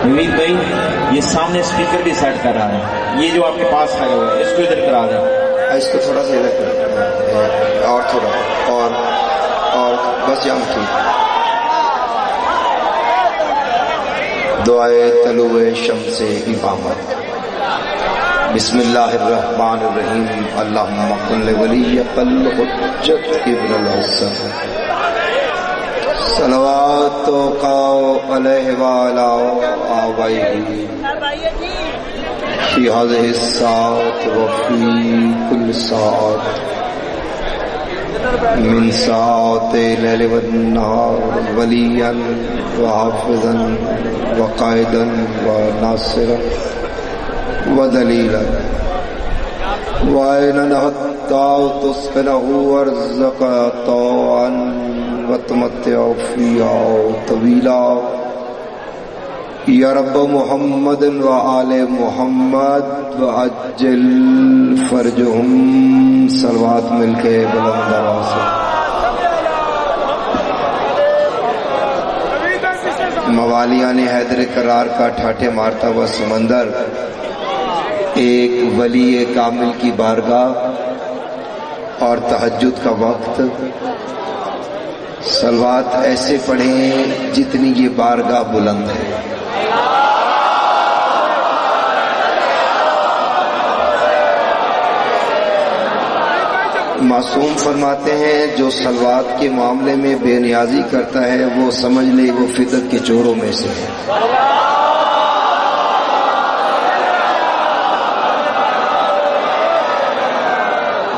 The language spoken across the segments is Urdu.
امید بھائی یہ سامنے اسپیکر بھی سیٹ کر رہا ہے، یہ جو آپ کے پاس لگا ہوا ہے اس کو ادھر کرا دیں، اس کو تھوڑا سا ادھر کر، اور تھوڑا اور بس یہاں کی دعائے طلوع شمس امامت۔ بسم اللہ الرحمن الرحیم۔ اللہم کن لولی الحجۃ ابن الحسن صلوات علیہ وعلی آبائہ فی ہذہ الساعۃ وفی کل ساعۃ من ساعات لیل والنہار ولیا وحافظا وقائدا وناصرا ودلیلا وعینا حتی تسکنہ ورزقا طوعا وتمتع فیہا طویلا یا رب محمد وآل محمد وعجل فرجہم۔ صلوات مل کے بلند آواز سے۔ موالیان حیدر کرار کا ٹھاٹھے مارتا ہوا سمندر، ایک ولی کامل کی بارگاہ اور تہجد کا وقت، صلوات ایسے پڑھیں جتنی یہ بارگاہ بلند ہے۔ معصوم فرماتے ہیں جو صلوات کے معاملے میں بے نیازی کرتا ہے وہ سمجھ لے وہ فدت کے چوروں میں سے ہے۔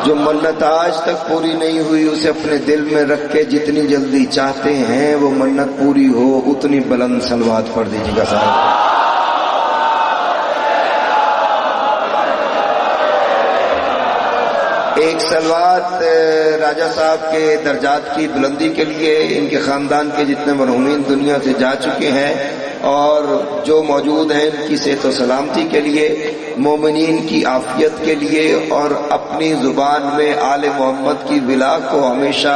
جو منت آج تک پوری نہیں ہوئی اسے اپنے دل میں رکھ کے جتنی جلدی چاہتے ہیں وہ منت پوری ہو اتنی بلند صلوات پڑھ دیجیے گا صاحب۔ ایک صلوات راجہ صاحب کے درجات کی بلندی کے لیے، ان کے خاندان کے جتنے مرحومین دنیا سے جا چکے ہیں اور جو موجود ہیں ان کی صحت و سلامتی کے لیے، مومنین کی عافیت کے لیے اور اپنی زبان میں آل محمد کی ولا کو ہمیشہ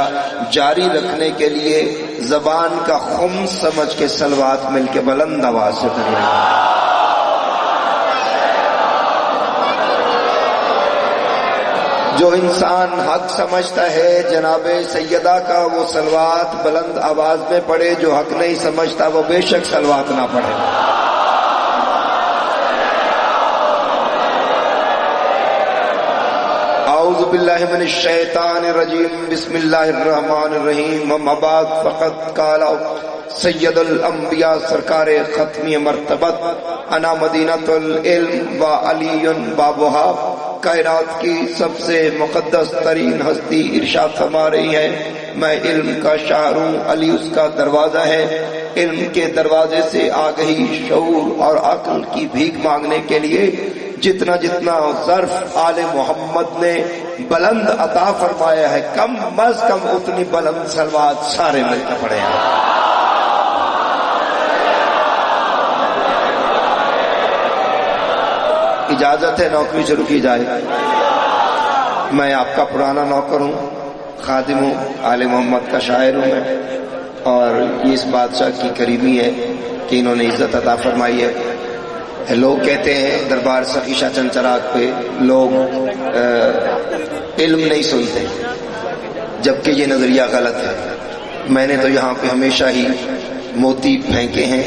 جاری رکھنے کے لیے زبان کا خم سمجھ کے صلوات مل کے بلند آواز سے پڑھیں۔ جو انسان حق سمجھتا ہے جناب سیدہ کا وہ صلوات بلند آواز میں پڑھے، جو حق نہیں سمجھتا وہ بے شک صلوات نہ پڑھے۔ اعوذ باللہ من الشیطان الرجیم۔ بسم اللہ الرحمن الرحیم۔ اما بعد فقد قال سید الانبیاء سرکار ختمی مرتبت انا مدینۃ العلم و علی بابھا، کائنات کی سب سے مقدس ترین ہستی ارشاد فرما رہی ہے میں علم کا شاعر ہوں، علی اس کا دروازہ ہے۔ علم کے دروازے سے آگہی، شعور اور عقل کی بھیک مانگنے کے لیے جتنا جتنا ظرف آل محمد نے بلند عطا فرمایا ہے کم از کم اتنی بلند صلوات سارے مل کے پڑھے ہیں۔ اجازت ہے نوکری شروع کی جائے۔ میں آپ کا پرانا نوکر ہوں، خادم ہوں، آل محمد کا شاعر ہوں میں، اور یہ اس بادشاہ کی کریمی ہے کہ انہوں نے عزت عطا فرمائی ہے۔ لوگ کہتے ہیں دربار سخی شاہ چند چراغ پہ لوگ علم نہیں سنتے، جبکہ یہ نظریہ غلط ہے۔ میں نے تو یہاں پہ ہمیشہ ہی موتی پھینکے ہیں،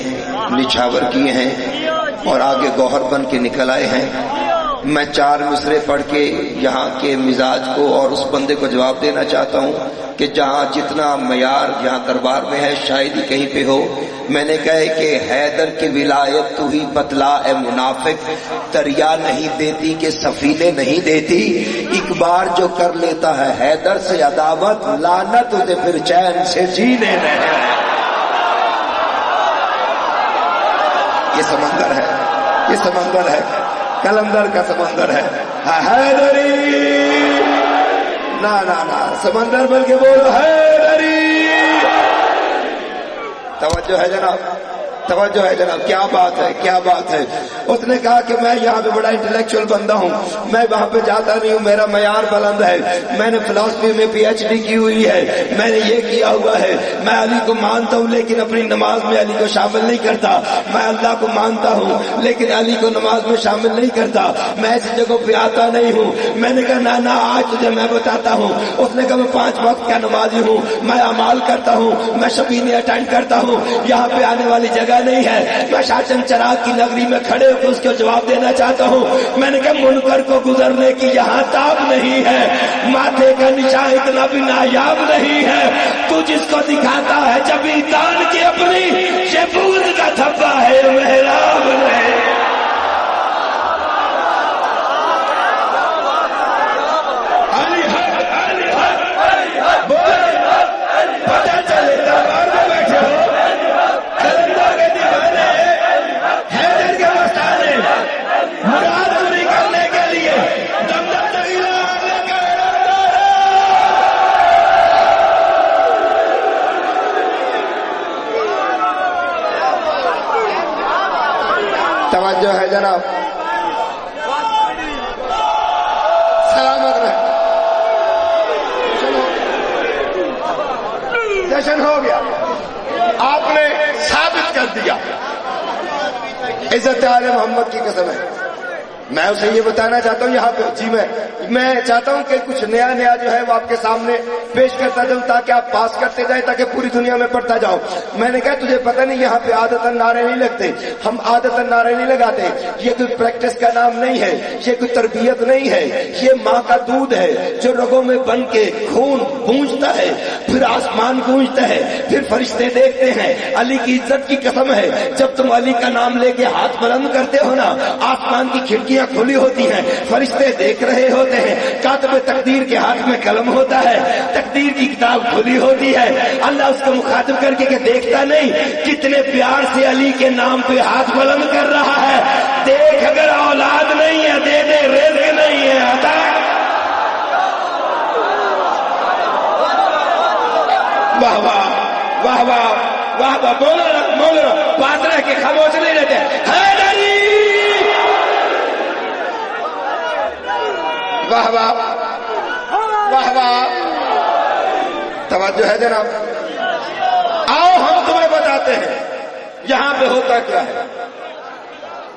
نچھاور کیے ہیں اور آگے گوہر بن کے نکل آئے ہیں۔ میں 4 مصرے پڑھ کے یہاں کے مزاج کو اور اس بندے کو جواب دینا چاہتا ہوں کہ جہاں جتنا معیار یہاں دربار میں ہے شاید ہی کہیں پہ ہو۔ میں نے کہا کہ حیدر کی ولایت تو ہی بتلا اے منافق، دریا نہیں دیتی کہ سفینے نہیں دیتی، ایک بار جو کر لیتا ہے حیدر سے عداوت لعنت اسے پھر چین سے جینے نہیں۔ یہ سمندر ہے، یہ سمندر ہے، کلندر کا سمندر ہے حیدری، نا نا نا سمندر بلکہ بول حیدری۔ توجہ ہے جناب، توجہ ہے جناب، کیا بات ہے، کیا بات ہے. اس نے کہا کہ میں یہاں پہ بڑا انٹلیکچوئل بندہ ہوں، میں وہاں پہ جاتا نہیں ہوں، میرا معیار بلند ہے، میں نے فلسفی میں پی ایچ ڈی کی ہوئی ہے، میں نے یہ کیا ہوا ہے، میں علی کو مانتا ہوں لیکن اپنی نماز میں علی کو شامل نہیں کرتا، میں اللہ کو مانتا ہوں لیکن علی کو نماز میں شامل نہیں کرتا، میں ایسی جگہوں پہ آتا نہیں ہوں. میں نے کہا نانا آج تجھے میں بتاتا ہوں. اس نے کہا میں 5 وقت کا نمازی ہوں، میں اعمال کرتا ہوں، میں شبینے اٹینڈ کرتا ہوں، یہاں پہ آنے والی جگہ نہیں ہے. میں شاچن چراغ کی نگری میں کھڑے ہو کے اس کو جواب دینا چاہتا ہوں. میں نے کہا منکر کو گزرنے کی یہاں تاب نہیں ہے، ماتھے کا نشان اتنا بھی نایاب نہیں ہے. تو جس کو دکھاتا ہے جبھی دان کی اپنی، یہ بغض کا دھبا ہے محراب نہیں. پتہ چلے دربار میں بیٹھے ہو، کلندر کے دیوانے حیدر کے مستانے مراد پوری کرنے کے لیے دم دم تغیرہ آنے کا ارادہ ہے. توجہ ہے جناب، سلامت رہے. جشن ہو گیا، آپ نے ثابت کر دیا. عزت عالم محمد کی قسم ہے، میں اسے یہ بتانا چاہتا ہوں یہاں پہ جی میں چاہتا ہوں کہ کچھ نیا نیا جو ہے وہ آپ کے سامنے پیش کرتا جاؤں تاکہ آپ پاس کرتے جائیں، تاکہ پوری دنیا میں پڑھتا جاؤ. میں نے کہا تجھے پتہ نہیں یہاں پہ عادتاً نعرے نہیں لگتے، ہم عادتاً نعرے نہیں لگاتے، یہ کوئی پریکٹس کا نام نہیں ہے، یہ کوئی تربیت نہیں ہے، یہ ماں کا دودھ ہے جو رگوں میں بن کے خون گونجتا ہے، پھر آسمان گونجتا ہے، پھر فرشتے دیکھتے ہیں. علی کی عزت کی قسم ہے، جب تم علی کا نام لے کے ہاتھ بلند کرتے ہو نا، آسمان کی کھڑکیاں کھلی ہوتی ہیں، فرشتے دیکھ رہے ہوتے ہیں، کاتب تقدیر کے ہاتھ میں قلم ہوتا ہے، تقدیر کی کتاب کھلی ہوتی ہے. اللہ اس کو مخاطب کر کے کہ دیکھتا نہیں کتنے پیار سے علی کے نام پہ ہاتھ بلند کر رہا ہے، دیکھ اگر اولاد نہیں ہے دے دے، رزق نہیں ہے عطا. واہ واہ واہ واہ واہ واہ، بولو بات رہ کے خاموش نہیں رہتے. حیدری واہ واہ واہ واہ. توجہ ہے جناب، آؤ ہم تمہیں بتاتے ہیں یہاں پہ ہوتا کیا ہے.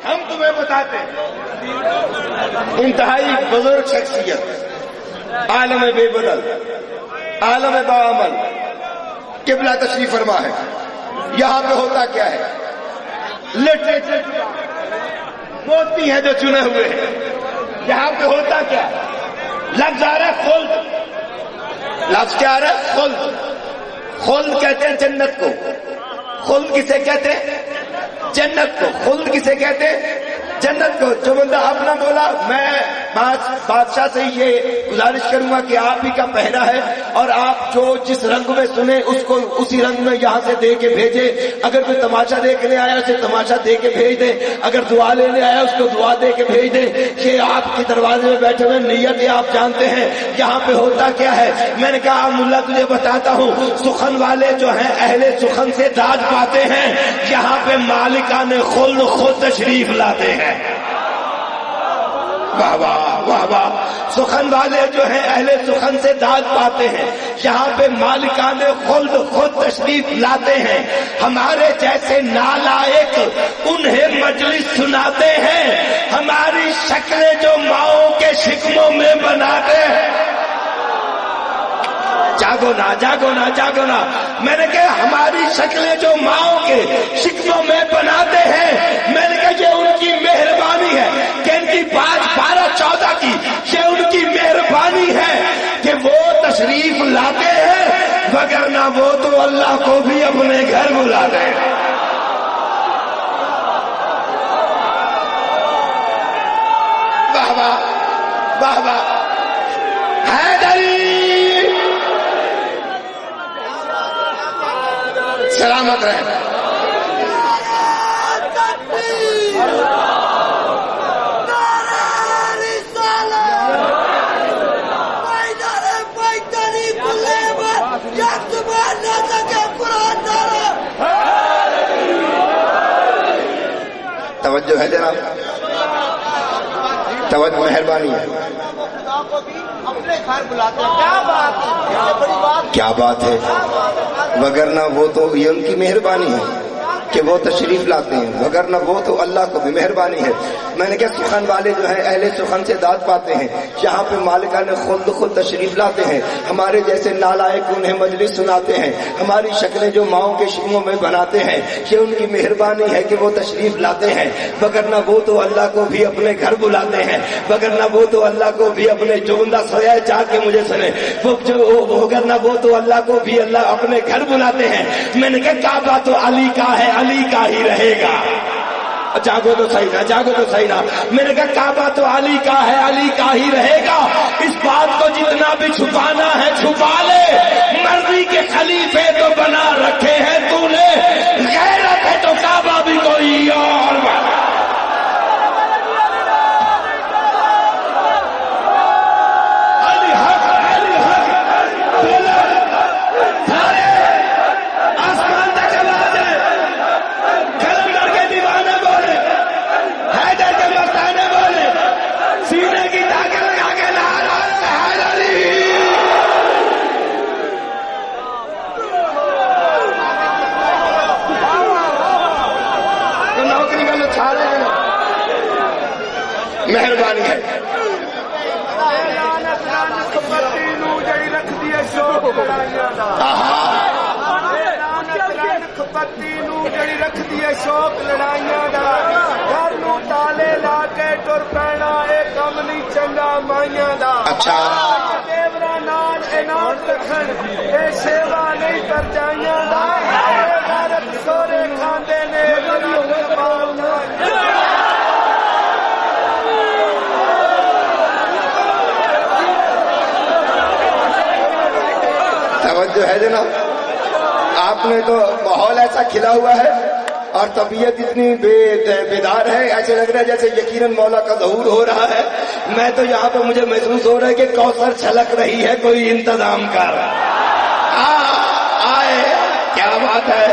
ہم تمہیں بتاتے ہیں انتہائی بزرگ شخصیت، عالم بے بدل، عالم باعمل، قبلہ تشریف فرما ہے. یہاں پہ ہوتا کیا ہے؟ لٹریچر موتی ہے جو چنے ہوئے ہیں. یہاں پہ ہوتا کیا ہے؟ لفظ آ رہا ہے خلد. لفظ کیا آ رہا ہے؟ خلد. خلد کہتے ہیں جنت کو. خلد کسے کہتے ہیں؟ جنت کو. خلد کسے کہتے ہیں؟ جنت کو. جو بندہ اپنا بولا، میں بادشاہ سے یہ گزارش کروں گا کہ آپ ہی کا پہرا ہے اور آپ جو جس رنگ میں سنے اس کو اسی رنگ میں یہاں سے دے کے بھیجے. اگر کوئی تماشا دیکھنے آیا اسے تماشا دے کے بھیج دے، اگر دعا لینے آیا اس کو دعا دے کے بھیج دے. یہ آپ کے دروازے میں بیٹھے ہوئے نیت آپ جانتے ہیں. یہاں پہ ہوتا کیا ہے؟ میں نے کہا ملا تجھے بتاتا ہوں، سخن والے جو ہیں اہل سخن سے داد پاتے ہیں، یہاں پہ مالکان خلد خود تشریف لاتے ہیں. واہ واہ واہ واہ. سخن والے جو ہیں اہل سخن سے داد پاتے ہیں، یہاں پہ مالکان خلد خود تشریف لاتے ہیں. ہمارے جیسے نالائق انہیں مجلس سناتے ہیں، ہماری شکلیں جو ماؤں کے شکموں میں بناتے ہیں. جاگو نا جاگو نا جاگو نا. میں نے کہا ہماری شکلیں جو ماؤں کے شکموں میں بناتے ہیں، میں نے کہا یہ ان کی مہربانی ہے کہ ان کی بات 12-14 کی، یہ ان کی مہربانی ہے کہ وہ تشریف لاتے ہیں، وگرنہ وہ تو اللہ کو بھی اپنے گھر بلاتے ہیں. واہ واہ واہ واہ. حیدری سلامت رہے. توجہ ہے جناب، توجہ، مہربانی ہے. اپنے گھر بلاتے ہیں. کیا بات ہے، بڑی بات. کیا بات ہے، وگرنہ وہ تو یہ ان کی مہربانی ہے کہ وہ تشریف لاتے ہیں، وگرنہ وہ تو اللہ کو بھی مہربانی ہے. میں نے کہا سخن والے جو ہیں اہل سخن سے داد پاتے ہیں، یہاں پہ مالکان خود تشریف لاتے ہیں، ہمارے جیسے نالائق انہیں مجلس سناتے ہیں، ہماری شکلیں جو ماؤں کے شکموں میں بناتے ہیں، یہ ان کی مہربانی ہے کہ وہ تشریف لاتے ہیں، وگرنہ وہ تو اللہ کو بھی اپنے گھر بلاتے ہیں، وگرنہ وہ تو اللہ کو بھی اپنے جو بندہ سویا چاہ کے مجھے سنے، وگرنہ وہ تو اللہ کو بھی اللہ اپنے گھر بلاتے ہیں. میں نے کہا کعبہ تو علی کا ہے، علی کا ہی رہے گا. جاگو تو صحیح نہ، جاگو تو صحیح نہ. میں نے کہا کعبہ تو علی کا ہے، علی کا ہی رہے گا. اس بات کو جتنا بھی چھپانا ہے چھپا لے، مرضی کے خلیفے تو بنا رکھے ہیں تو نے، غیرت ہے تو کعبہ بھی کوئی اور بنا. مہربانی ہے. شوق لڑائیاں دا گھر نو تالے لا کے ٹر پینا اے کم نہیں چنگا مائیاں دا. اچھا دیورا نال انعام رکھن اے سیوا نہیں کر جائیاں دا. غیرت سورے کھاندے نے توجہ ہے جناب. آپ نے تو ماحول ایسا کھلا ہوا ہے اور طبیعت اتنی بیدار ہے، ایسے لگ رہا ہے جیسے یقیناً مولا کا ظہور ہو رہا ہے. میں تو یہاں پہ مجھے محسوس ہو رہا ہے کہ کوثر چھلک رہی ہے، کوئی انتظام کر آئے. کیا بات ہے،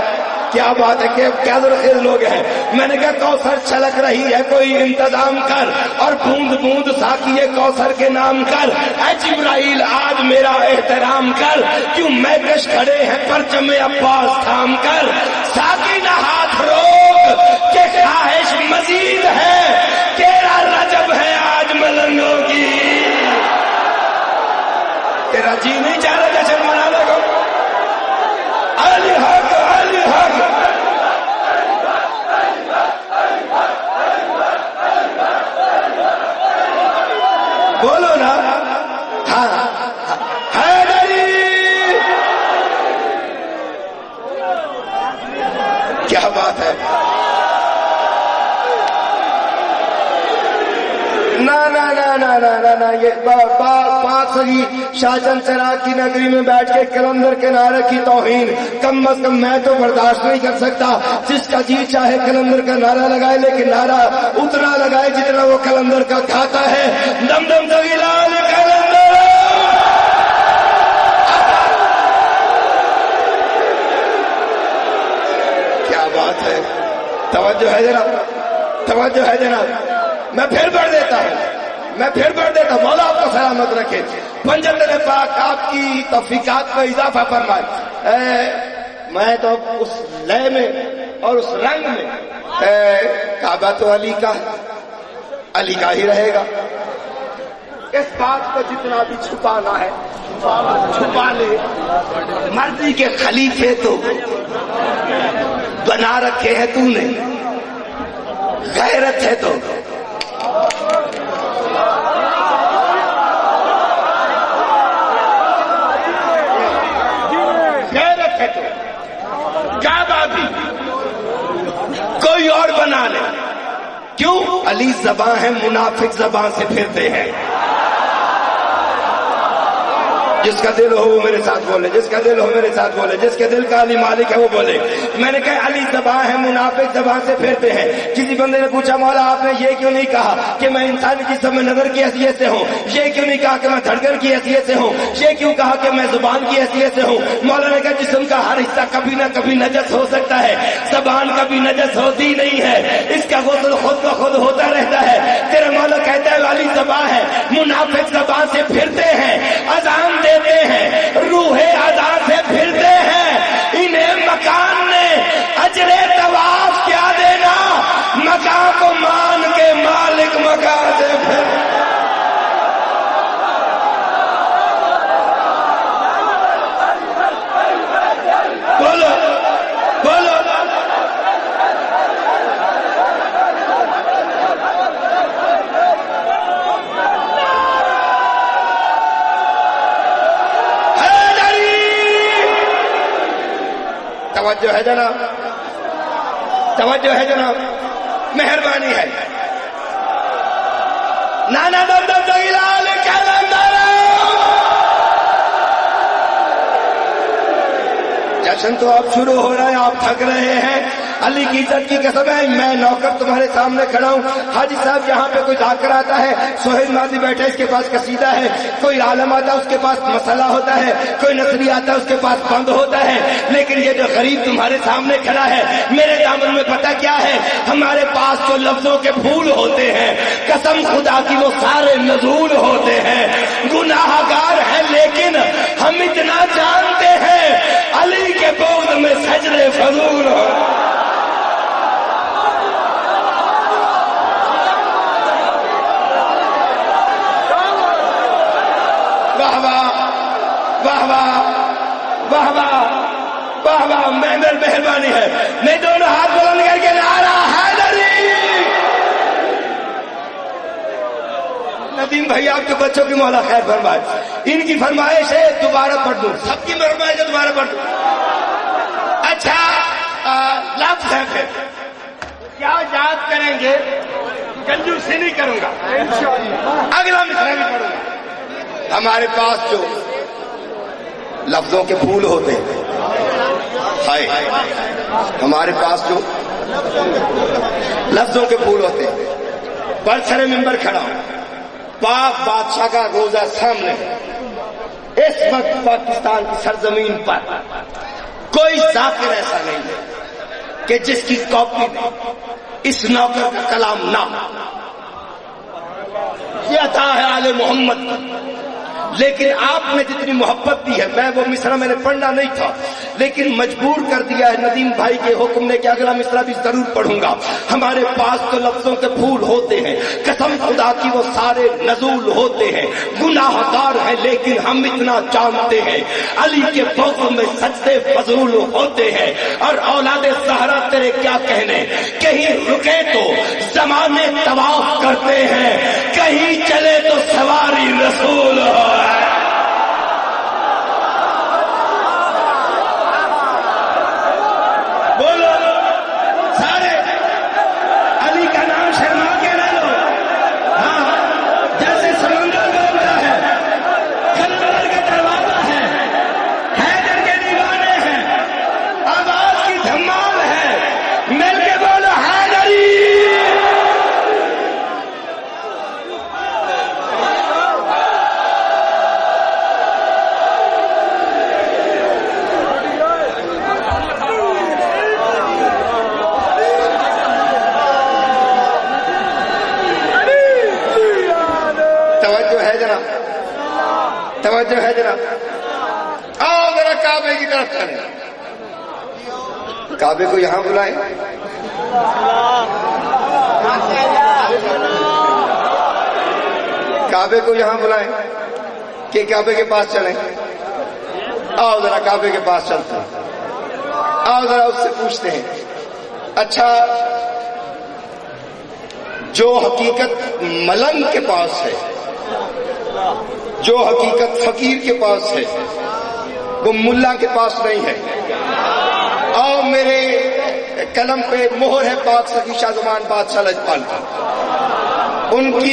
کیا بات ہے، کیا ذرخیز لوگ ہیں. میں نے کہا کوثر چھلک رہی ہے، کوئی انتظام کر، اور بوند بوند ساقیے کوثر کے نام کر. اے جبرائیل آج میرا احترام کر، کیوں مہکش کھڑے ہیں پرچم عباس تھام کر. ساقی نہ ہاتھ روک کہ خواہش مزید ہے، تیرا رجب ہے آج ملنگوں کی. تیرا جی نہیں چاہ رہا جشن منانے کو. علی حق، علی حق. بولو نا. ہاں حیدری. کیا بات ہے. نہ یہ پاک سگی شاہجہاں چراغ کی نگری میں بیٹھ کے کلندر کے نعرے کی توہین کم از کم میں تو برداشت نہیں کر سکتا. جس کا جی چاہے کلندر کا نعرہ لگائے، لیکن نعرہ اتنا لگائے جتنا وہ کلندر کا کھاتا ہے. دم دم سگی لال کلندر. کیا بات ہے. توجہ ہے جناب، توجہ ہے جناب. میں پھر بڑھ دیتا ہوں، مولا آپ کو سلامت رکھے. پنجتن پاک آپ کی توفیقات میں اضافہ فرمائے. میں تو اس لے میں اور اس رنگ میں کعبہ تو علی کا ہی رہے گا. اس بات کو جتنا بھی چھپانا ہے چھپا لے. مرضی کے خلیفے تو بنا رکھے ہیں تو نے، غیرت ہے تو کعبہ بھی کوئی اور بنا لے. کیوں؟ علی زباں ہے، منافق زباں سے پھرتے ہیں. جس کا دل ہو وہ میرے ساتھ بولے، جس کا دل ہو میرے ساتھ بولے، جس کے دل کا علی مالک ہے وہ بولے۔ میں نے کہا علی زباں ہے، منافق زبان سے پھرتے ہیں۔ کسی بندے نے پوچھا مولا آپ نے یہ کیوں نہیں کہا کہ میں انسانی جسم میں نظر کی حیثیت سے ہوں، یہ کیوں نہیں کہا کہ میں دھڑکن کی حیثیت سے ہوں، یہ کیوں کہا کہ میں زبان کی حیثیت سے ہوں؟ مولا نے کہا جسم کا ہر حصہ کبھی نہ کبھی نجس ہو سکتا ہے، زبان کبھی نجس ہوتی نہیں ہے، اس کا غسل خود بخود ہوتا رہتا ہے۔ تیرا مولا کہتا ہے علی زباں ہے، منافق زبان سے پھرتے ہیں، اذان دیتے ہیں، روح اذان سے پھرتے ہیں، انہیں مکان نے اجر طواف کیا دینا، مکان کو مان کے مالک مکان سے پھر بولو بولو توجہ ہے جناب، توجہ ہے جناب، مہربانی ہے۔ نانا دب لال جشن تو اب شروع ہو رہا ہے، آپ تھک رہے ہیں۔ علی کی عزت کی قسم ہے، میں نوکر تمہارے سامنے کھڑا ہوں۔ حاجی صاحب یہاں پہ کوئی ذاکر آتا ہے، سہیل مادی بیٹھا ہے، اس کے پاس قصیدہ ہے، کوئی عالم آتا ہے اس کے پاس مسئلہ ہوتا ہے، کوئی نصری آتا ہے اس کے پاس بند ہوتا ہے، لیکن یہ جو غریب تمہارے سامنے کھڑا ہے میرے دامن میں پتہ کیا ہے؟ ہمارے پاس جو لفظوں کے پھول ہوتے ہیں قسم خدا کی وہ سارے نزول ہوتے ہیں، گناہ گار ہیں لیکن ہم اتنا جانتے ہیں علی کے بغض میں سجدے فضول ہو۔ واہ واہ واہ واہ واہ، مہربانی ہے، میں دونوں ہاتھ بلند کر کے نعرہ حیدری۔ ندیم بھائی آپ کے بچوں کی مولا خیر فرمائے، ان کی فرمائش ہے دوبارہ پڑھ دوں، سب کی فرمائش ہے دوبارہ پڑھ دوں۔ اچھا لفظ ہے پھر کیا یاد کریں گے؟ کنجوسی نہیں کروں گا، اگلا مصرع بھی پڑھوں گا۔ ہمارے پاس جو لفظوں کے پھول ہوتے ہیں، ہمارے پاس جو لفظوں کے پھول ہوتے ہیں، برسر ممبر کھڑا ہوں، پاک بادشاہ کا روزہ سامنے، اس وقت پاکستان کی سرزمین پر کوئی ذاکر ایسا نہیں ہے کہ جس کی کاپی میں اس نوکر کا کلام نہ ہو۔ یہ عطا ہے آل محمد، لیکن آپ نے جتنی محبت دی ہے، میں وہ مصرع میں نے پڑھنا نہیں تھا لیکن مجبور کر دیا ہے ندیم بھائی کے حکم نے کہ اگلا مصرع بھی ضرور پڑھوں گا۔ ہمارے پاس تو لفظوں کے پھول ہوتے ہیں، قسم خدا کی وہ سارے نزول ہوتے ہیں، گناہ گار ہیں لیکن ہم اتنا جانتے ہیں علی کے بغض میں سجدے فضول ہوتے ہیں۔ اور اولاد زہرا تیرے کیا کہنے، کہیں رکے تو زمانے طواف کرتے ہیں، کہیں چلے تو سواری رسول ہو۔ بولو سارے علی کا نام شرما کے لے لو، ہاں جیسے سمندر بولتا ہے، کلندر کا دروازہ ہے، حیدر کے دیوانے ہیں، آواز کی دھمال ہے، مل کے بولو حیدری۔ توجہ ہے جناب، آؤ ذرا کعبے کی طرف چلیں، کعبے کو یہاں بلائیں، کعبے کو یہاں بلائیں کہ کعبے کے پاس چلیں۔ آؤ ذرا کعبے کے پاس چلتے ہیں، آؤ ذرا اس سے پوچھتے ہیں، اچھا جو حقیقت ملنگ کے پاس ہے، جو حقیقت فقیر کے پاس ہے، وہ ملا کے پاس نہیں ہے۔ آؤ میرے قلم پہ مہر ہے پاک سخی شاہ زمان بادشاہ لجپال کی، ان کی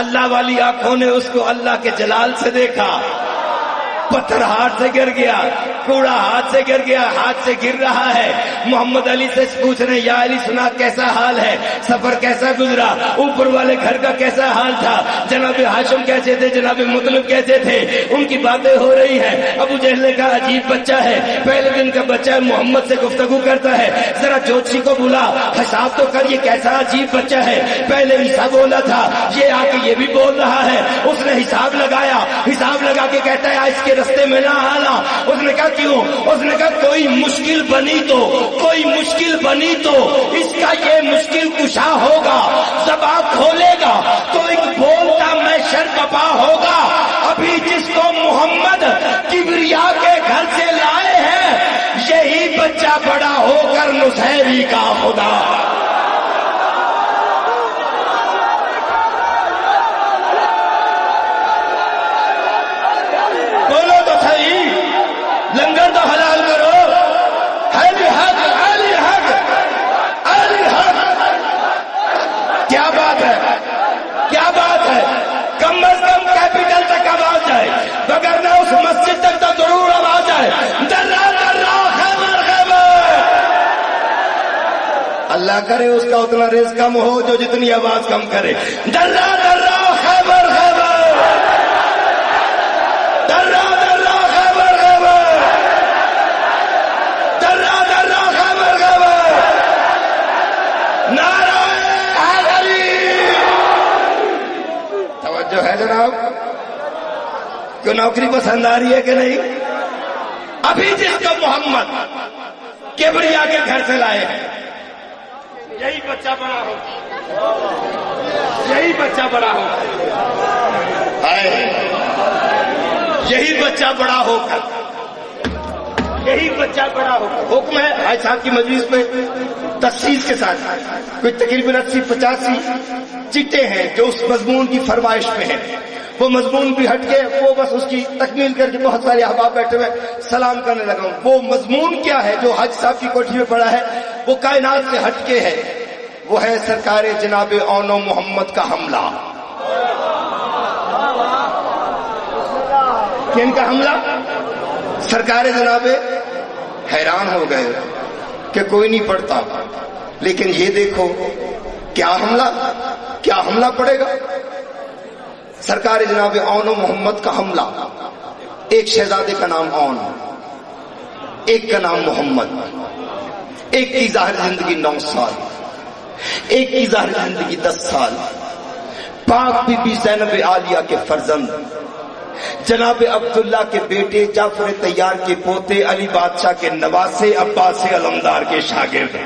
اللہ والی آنکھوں نے اس کو اللہ کے جلال سے دیکھا. پتھر ہاتھ سے گر گیا, کوڑا ہاتھ سے گر گیا, ہاتھ سے گر رہا ہے. محمد علی سے پوچھ رہے یا علی سنا کیسا حال ہے, سفر کیسا گزرا, اوپر والے گھر کا کیسا حال تھا, جناب ہاشم کیسے تھے, جناب مطلب کیسے تھے, ان کی باتیں ہو رہی ہیں. ابو جہل نے کہا عجیب بچہ ہے, پہلے دن کا بچہ ہے, محمد سے گفتگو کرتا ہے, ذرا جوتشی کو بلا حساب تو کر, یہ کیسا عجیب بچہ ہے. پہلے عیسیٰ بولا تھا, یہ آ کے یہ بھی بول رہا ہے. اس نے حساب لگایا, حساب لگا کے کہتا ہے اس کے رستے میں نہ آنا. اس نے کہا کیوں؟ اس نے کہا کوئی مشکل بنی تو, کوئی مشکل بنی تو اس کا یہ مشکل کشا ہوگا, زبان کھولے گا تو ایک بولتا میں شرپا ہوگا. ابھی جس کو محمد کبریا کے گھر سے لائے ہیں یہی بچہ بڑا ہو کر نصیری کا خدا. لنگر تو حلال کرو. علی حق, علی حق, علی حق. کیا بات ہے, کیا بات ہے. کم از کم کیپٹل تک آواز جائے, وگرنہ اس مسجد تک تو ضرور آواز جائے. درا درا خیبر خیبر. اللہ کرے اس کا اتنا رزق کم ہو جو جتنی آواز کم کرے. درا درا خیبر خیبر, درا درا خیبر خیبر, درا درا خیبر خیبر. نعرہ حیدری. توجہ ہے جناب, کو نوکری پسند آ رہی ہے کہ نہیں؟ ابھی جس کو محمد کبریا کے گھر سے لائے ہیں یہی بچہ بڑا ہو, یہی بچہ بڑا ہو, یہی بچہ بڑا ہو کر, یہی بچہ بڑا ہو کر. حکم ہے حاج صاحب کی مجلس میں تفصیل کے ساتھ کوئی تقریباً 80-85 چٹے ہیں جو اس مضمون کی فرمائش میں ہیں. وہ مضمون بھی ہٹ کے, وہ بس اس کی تکمیل کر کے بہت سارے احباب بیٹھے ہوئے سلام کرنے لگا ہوں. وہ مضمون کیا ہے جو حاج صاحب کی کوٹھی میں پڑا ہے وہ کائنات سے ہٹ کے ہے. وہ ہے سرکار جناب اون و محمد کا حملہ. کن کا حملہ؟ سرکار جناب حیران ہو گئے کہ کوئی نہیں پڑھتا, لیکن یہ دیکھو کیا حملہ, کیا حملہ پڑے گا. سرکار جناب اون و محمد کا حملہ. ایک شہزادے کا نام اون, ایک کا نام محمد, ایک کی ظاہر زندگی 9 سال, ایک کی ظاہر زندگی 10 سال. پاک بی بی زینب عالیہ کے فرزند, جناب عبداللہ کے بیٹے, جعفر طیار کے پوتے, علی بادشاہ کے نواسے, عباس علمدار کے شاگرد.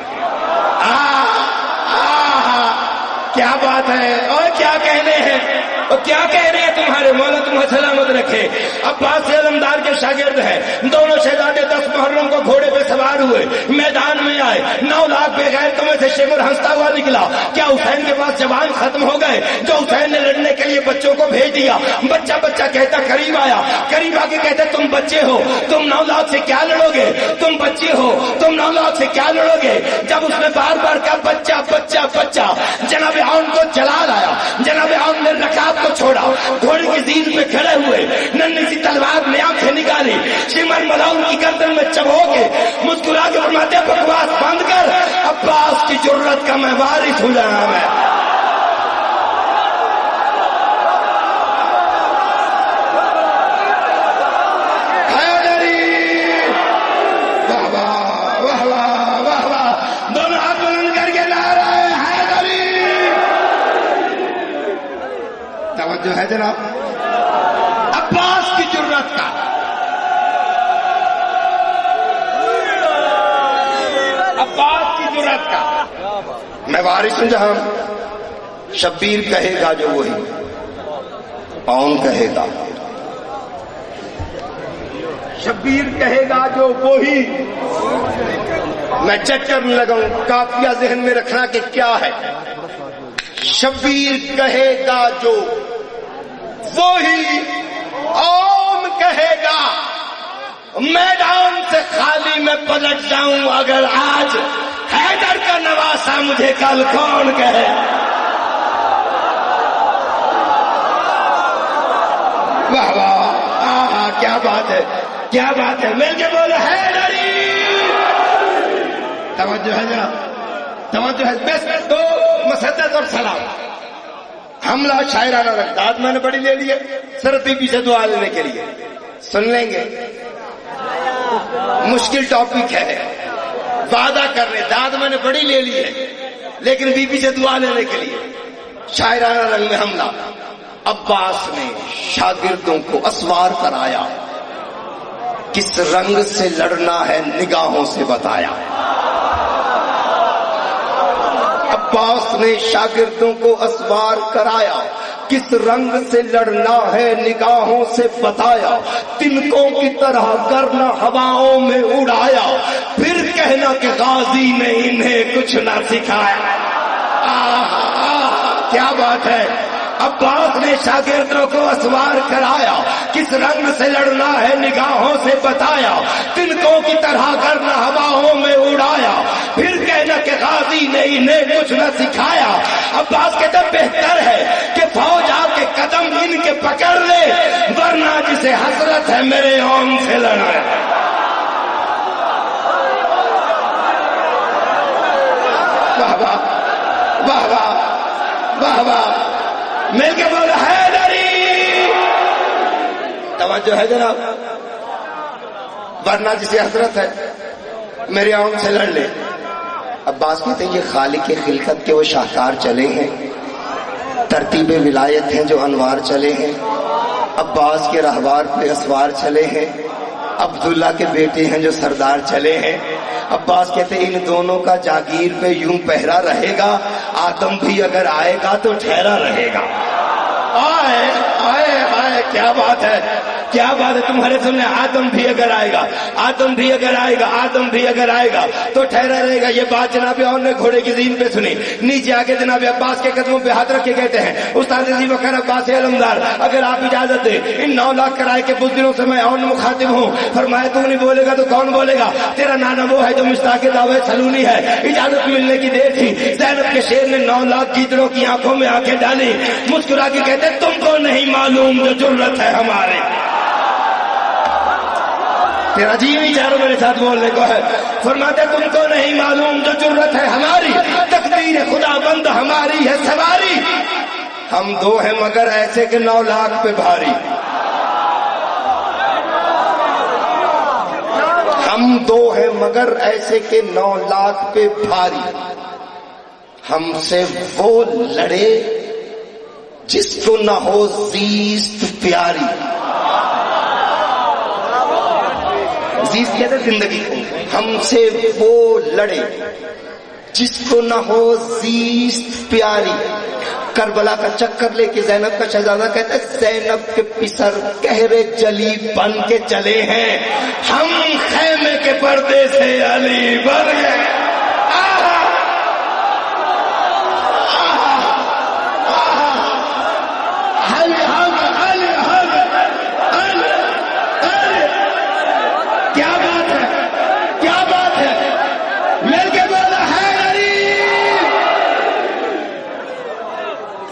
کیا بات ہے, اور کیا کہنے ہیں, اور کیا کہہ رہے ہیں تمہارے مولا تمہیں سلامت رکھے. عباس علمدار کے شاگرد ہیں. دونوں شہزادے 10 محرم کو گھوڑے پہ سوار ہوئے, میدان میں آئے. 9 لاکھ بے غیرتوں میں سے شمر ہنستا ہوا نکلا. کیا حسین کے پاس جوان ختم ہو گئے جو حسین نے لڑنے کے لیے بچوں کو بھیج دیا؟ بچہ بچہ کہتا قریب آیا, قریب آ کے کہتے تم بچے ہو, تم 9 لاکھ سے کیا لڑو گے, تم بچے ہو, تم 9 لاکھ سے کیا لڑو گے. جب اس نے بار بار کہا بچہ بچہ بچہ, جناب اون کو جلال آیا. جناب اون نے رکعت کو چھوڑا, گھوڑے کی زین پہ کھڑے ہوئے, ننھی سی تلوار میں آنکھیں نکالی, شمر ملاؤن کی گردن میں چبو کے مسکرا کے فرماتے بکواس بند کر, عباس کی جرت کا میں وارث ہو جانا میں. جو ہے جناب عباس کی جرت کا, عباس کی جرت کا میں وارث ہوں. جہاں شبیر کہے گا جو وہی, اون کہے گا, شبیر کہے گا جو وہی. میں چیک کرنے لگا ہوں, کافیہ ذہن میں رکھنا کہ کیا ہے. شبیر کہے گا جو وہی, اون کہے گا. میدان سے خالی میں پلٹ جاؤں اگر آج حیدر کا نواسا مجھے کل کون کہے. واہ واہ، آہا کیا بات ہے، کیا بات ہے، مل کے بولو حیدری۔ توجہ ہے ذرا، توجہ ہے، بس دو مسدد اور سلام، حملہ شاعرانہ رقصات میں نے بڑی لے لی ہے، صرف بی بی سے دعا لینے کے لیے، سن لیں گے؟ مشکل ٹاپک ہے، وعدہ کر رہے، داد میں نے بڑی لے لی ہے لیکن بی بی سے دعا لینے کے لیے شاعرانہ رنگ میں حملہ۔ عباس نے شاگردوں کو اسوار کرایا، کس رنگ سے لڑنا ہے نگاہوں سے بتایا۔ عباس نے شاگردوں کو اسوار کرایا، کس رنگ سے لڑنا ہے نگاہوں سے بتایا۔ تنکوں کی طرح کرنا ہواؤں میں اڑایا، پھر کہنا کہ غازی نے انہیں کچھ نہ سکھایا۔ کیا بات ہے، عباس نے شاگردوں کو اسوار کرایا، کس رنگ سے لڑنا ہے نگاہوں سے بتایا۔ تنکوں کی طرح کرنا ہواؤں میں اڑایا، پھر کہنا کہ غازی نے انہیں کچھ نہ سکھایا۔ عباس کہتے بہتر ہے کہ فوج آ کے قدم ان کے پکڑ لے، ورنہ جسے حسرت ہے میرے اون سے لڑائے۔ واہ واہ واہ واہ واہ واہ، مل کے بولو حیدری۔ توجہ ہے جناب، ورنہ جسے حسرت ہے میرے آن سے لڑ لے۔ عباس کہتے ہیں یہ خالق خلقت کے وہ شاہکار چلے ہیں، ترتیب ولایت ہیں جو انوار چلے ہیں، عباس کے رہوار پہ اسوار چلے ہیں، عبداللہ کے بیٹے ہیں جو سردار چلے ہیں۔ عباس کہتے ہیں ان دونوں کا جاگیر پہ یوں پہرا رہے گا، آدم بھی اگر آئے گا تو ٹھہرا رہے گا۔ آئے آئے آئے، کیا بات ہے، کیا بات ہے، تمہارے سامنے آدم بھی اگر آئے گا، آدم بھی اگر آئے گا، آدم بھی اگر آئے گا تو ٹھہرا رہے گا۔ یہ بات جناب اور نے گھوڑے کی زین پہ سنی، نیچے آ کے جناب عباس کے قدموں پہ ہاتھ رکھ کے کہتے ہیں استاد عظیم وقار عباس علمدار، اگر آپ اجازت دیں ان 9 لاکھ کرائے کے بزدلوں سے میں اور مخاطب ہوں۔ فرمایا تو نہیں بولے گا تو کون بولے گا، تیرا نانا وہ ہے جو مشتاق دعوی سلونی ہے۔ اجازت ملنے کی دیر تھی، زینب کے شیر نے 9 لاکھ گیدڑوں کی آنکھوں میں آنکھیں ڈالی، مسکرا کے کہتے تم کو نہیں معلوم جو جرت ہے ہمارے۔ تیرا جی بھی چاروں میرے ساتھ بولنے کو ہے، فرماتے تم کو نہیں معلوم جو جرت ہے ہماری، تقدیر خدا بند ہماری ہے سواری۔ ہم 2 ہیں مگر ایسے کہ 9 لاکھ پہ بھاری، ہم 2 ہیں مگر ایسے کہ 9 لاکھ پہ بھاری۔ ہم سے وہ لڑے جس کو نہ ہو زیست پیاری۔ زیست کہتے زندگی کو، ہم سے وہ لڑے جس کو نہ ہو زیست پیاری۔ کربلا کا چکر لے کے زینب کا شہزادہ کہتا ہے زینب کے پسر کہرے جلی بن کے چلے ہیں، ہم خیمے کے پردے سے علی بن گئے۔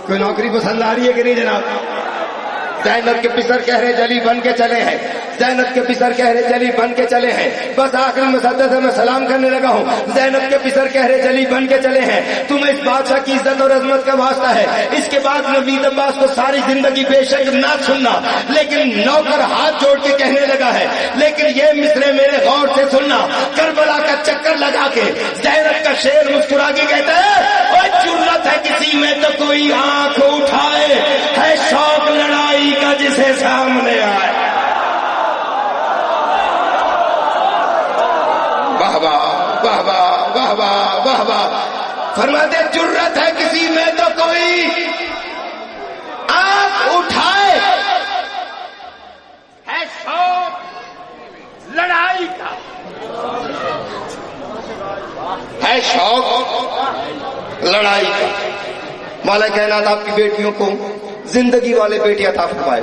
کوئی نوکری پسند آ رہی ہے کہ نہیں جناب؟ زینب کے پسر کہہ رہے جلی بن کے چلے ہیں، زینب کے پسر کہہ رہے جلی بن کے چلے ہیں۔ بس آخری مسدد ہے میں سلام کرنے لگا ہوں۔ زینب کے پسر کہہ رہے جلی بن کے چلے ہیں، تمہیں اس بادشاہ کی عزت اور عظمت کا واسطہ ہے۔ اس کے بعد نوید عباس کو ساری زندگی بے شک نہ سننا، لیکن نوکر ہاتھ جوڑ کے کہنے لگا ہے، لیکن یہ مصرے میرے غور سے سننا۔ کربلا کا چکر لگا کے زینب کا شیر مسکرا کے کہتا ہے اوہ جرت ہے کسی میں تو کوئی آنکھ اٹھائے، ہے شوق لڑائی کا جسے سامنے آئے۔ واہ واہ واہ واہ واہ واہ واہ واہ، فرماتے جرت ہے کسی میں تو کوئی آنکھ اٹھائے، ہے شوق لڑائی کا، ہے شوق لڑائی کا۔ مولا کائنات آپ کی بیٹیوں کو زندگی والے بیٹی عطا فرمائے،